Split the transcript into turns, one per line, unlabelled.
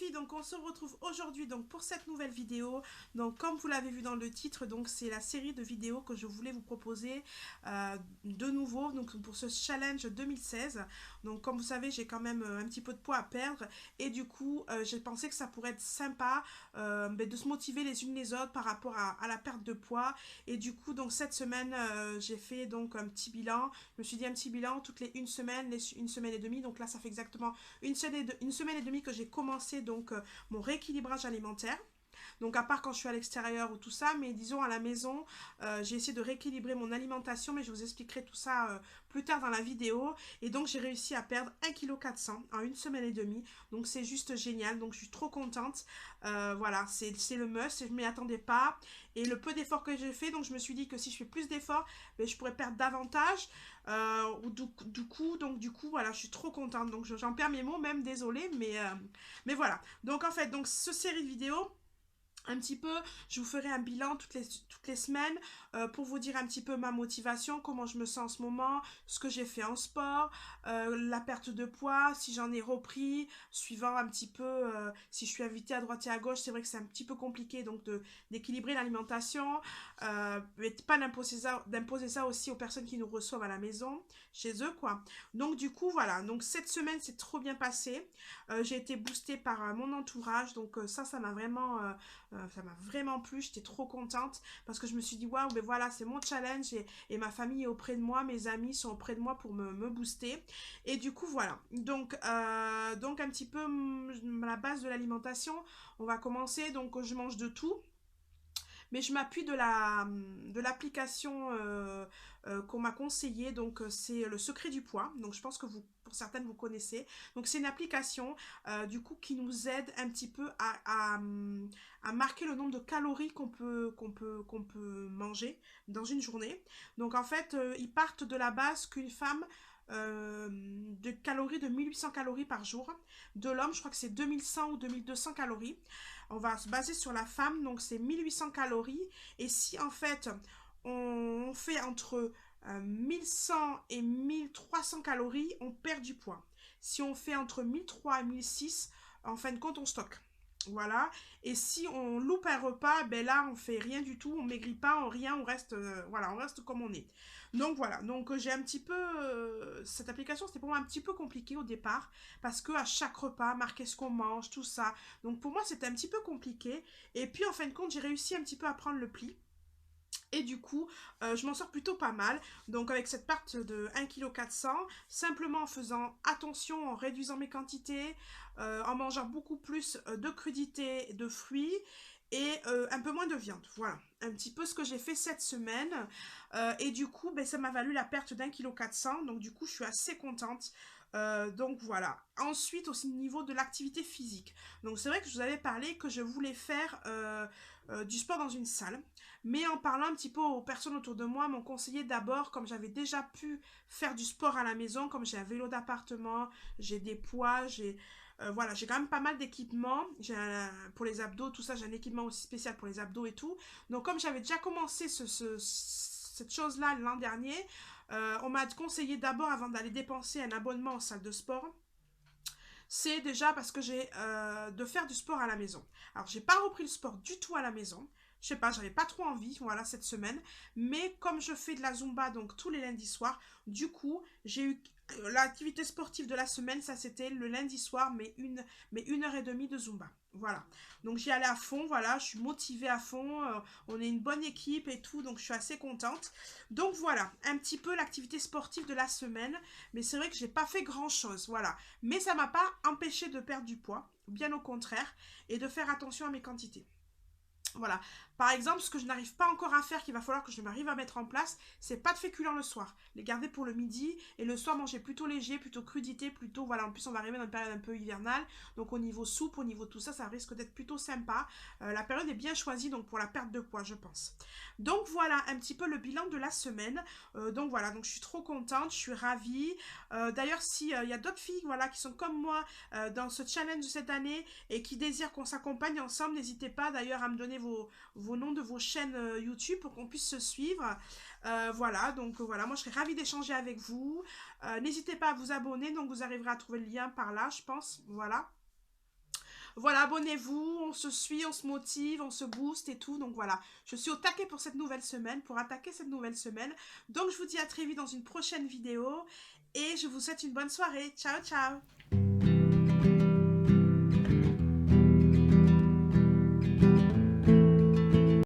filles, donc on se retrouve aujourd'hui donc pour cette nouvelle vidéo. Donc comme vous l'avez vu dans le titre, donc c'est la série de vidéos que je voulais vous proposer de nouveau donc pour ce challenge 2016. Donc comme vous savez, j'ai quand même un petit peu de poids à perdre et du coup j'ai pensé que ça pourrait être sympa de se motiver les unes les autres par rapport à la perte de poids. Et du coup donc cette semaine j'ai fait donc un petit bilan. Je me suis dit un petit bilan toutes les une semaine et demie. Donc là ça fait exactement une semaine et demie que j'ai commencé donc mon rééquilibrage alimentaire. Donc à part quand je suis à l'extérieur ou tout ça, mais disons à la maison, j'ai essayé de rééquilibrer mon alimentation, mais je vous expliquerai tout ça plus tard dans la vidéo. Et donc j'ai réussi à perdre 1,4 kg en une semaine et demie. Donc c'est juste génial, donc je suis trop contente. Voilà, c'est le must, et je ne m'y attendais pas. Et le peu d'efforts que j'ai fait, donc je me suis dit que si je fais plus d'efforts, ben, je pourrais perdre davantage. Du coup, voilà, je suis trop contente. Donc j'en perds mes mots, même désolée, mais voilà. Donc en fait, donc ce série de vidéos un petit peu, je vous ferai un bilan toutes les semaines pour vous dire un petit peu ma motivation, comment je me sens en ce moment, ce que j'ai fait en sport, la perte de poids, si j'en ai repris, suivant un petit peu si je suis invitée à droite et à gauche. C'est vrai que c'est un petit peu compliqué donc d'équilibrer l'alimentation, mais pas d'imposer ça aussi aux personnes qui nous reçoivent à la maison, chez eux quoi. Donc du coup voilà, donc cette semaine c'est trop bien passé. J'ai été boostée par mon entourage, donc ça ça m'a vraiment plu, j'étais trop contente parce que je me suis dit waouh, mais voilà, c'est mon challenge et ma famille est auprès de moi, mes amis sont auprès de moi pour me booster. Et du coup, voilà. Donc un petit peu la base de l'alimentation, on va commencer. Donc, je mange de tout. Mais je m'appuie de l'application qu'on m'a conseillée. Donc, c'est le secret du poids. Donc, je pense que pour certaines, vous connaissez. Donc, c'est une application, du coup, qui nous aide un petit peu à marquer le nombre de calories qu'on peut manger dans une journée. Donc, en fait, ils partent de la base qu'une femme de calories de 1800 calories par jour. De l'homme, je crois que c'est 2100 ou 2200 calories. On va se baser sur la femme, donc c'est 1800 calories. Et si en fait on fait entre 1100 et 1300 calories, on perd du poids. Si on fait entre 1300 et 1600, en fin de compte, on stocke. Voilà. Et si on loupe un repas, ben là, on fait rien du tout, on maigrit pas, on rien, on reste, voilà, on reste comme on est. Donc voilà. Donc j'ai un petit peu cette application, c'était pour moi un petit peu compliqué au départ parce que à chaque repas, marquer ce qu'on mange, tout ça. Donc pour moi, c'était un petit peu compliqué. Et puis en fin de compte, j'ai réussi un petit peu à prendre le pli. Et du coup, je m'en sors plutôt pas mal. Donc avec cette part de 1,4 kg, simplement en faisant attention, en réduisant mes quantités, en mangeant beaucoup plus de crudités, de fruits et un peu moins de viande. Voilà, un petit peu ce que j'ai fait cette semaine. Et du coup, ben, ça m'a valu la perte d'1,4 kg. Donc du coup, je suis assez contente. Donc voilà. Ensuite, aussi au niveau de l'activité physique. Donc c'est vrai que je vous avais parlé que je voulais faire du sport dans une salle. Mais en parlant un petit peu aux personnes autour de moi, m'ont conseillé d'abord, comme j'avais déjà pu faire du sport à la maison, comme j'ai un vélo d'appartement, j'ai des poids, voilà, j'ai quand même pas mal d'équipements. Pour les abdos, tout ça, j'ai un équipement aussi spécial pour les abdos et tout. Donc comme j'avais déjà commencé cette chose-là l'an dernier, on m'a conseillé d'abord, avant d'aller dépenser un abonnement en salle de sport, c'est déjà parce que j'ai de faire du sport à la maison. Alors, j'ai pas repris le sport du tout à la maison. Je sais pas, j'avais pas trop envie, voilà, cette semaine. Mais comme je fais de la Zumba, donc tous les lundis soirs, du coup, j'ai eu l'activité sportive de la semaine, ça c'était le lundi soir, mais 1 heure et demie de Zumba. Voilà. Donc j'y allais à fond, voilà, je suis motivée à fond, on est une bonne équipe et tout, donc je suis assez contente. Donc voilà, un petit peu l'activité sportive de la semaine, mais c'est vrai que j'ai pas fait grand chose, voilà. Mais ça m'a pas empêché de perdre du poids, bien au contraire, et de faire attention à mes quantités. Voilà. Par exemple, ce que je n'arrive pas encore à faire, qu'il va falloir que je m'arrive à mettre en place, c'est pas de féculents le soir. Les garder pour le midi et le soir manger plutôt léger, plutôt crudité, plutôt voilà. En plus, on va arriver dans une période un peu hivernale, donc au niveau soupe, au niveau tout ça, ça risque d'être plutôt sympa. La période est bien choisie donc pour la perte de poids, je pense. Donc voilà un petit peu le bilan de la semaine. Donc voilà, donc je suis trop contente, je suis ravie. D'ailleurs, si il y a d'autres filles voilà qui sont comme moi dans ce challenge de cette année et qui désirent qu'on s'accompagne ensemble, n'hésitez pas d'ailleurs à me donner vos noms de vos chaînes YouTube pour qu'on puisse se suivre. Voilà, donc voilà, moi je serais ravie d'échanger avec vous. N'hésitez pas à vous abonner, donc vous arriverez à trouver le lien par là, je pense. Voilà. voilà, abonnez-vous, on se suit, on se motive, on se booste et tout. Donc voilà, je suis au taquet pour cette nouvelle semaine, pour attaquer cette nouvelle semaine. Donc je vous dis à très vite dans une prochaine vidéo et je vous souhaite une bonne soirée. Ciao, ciao!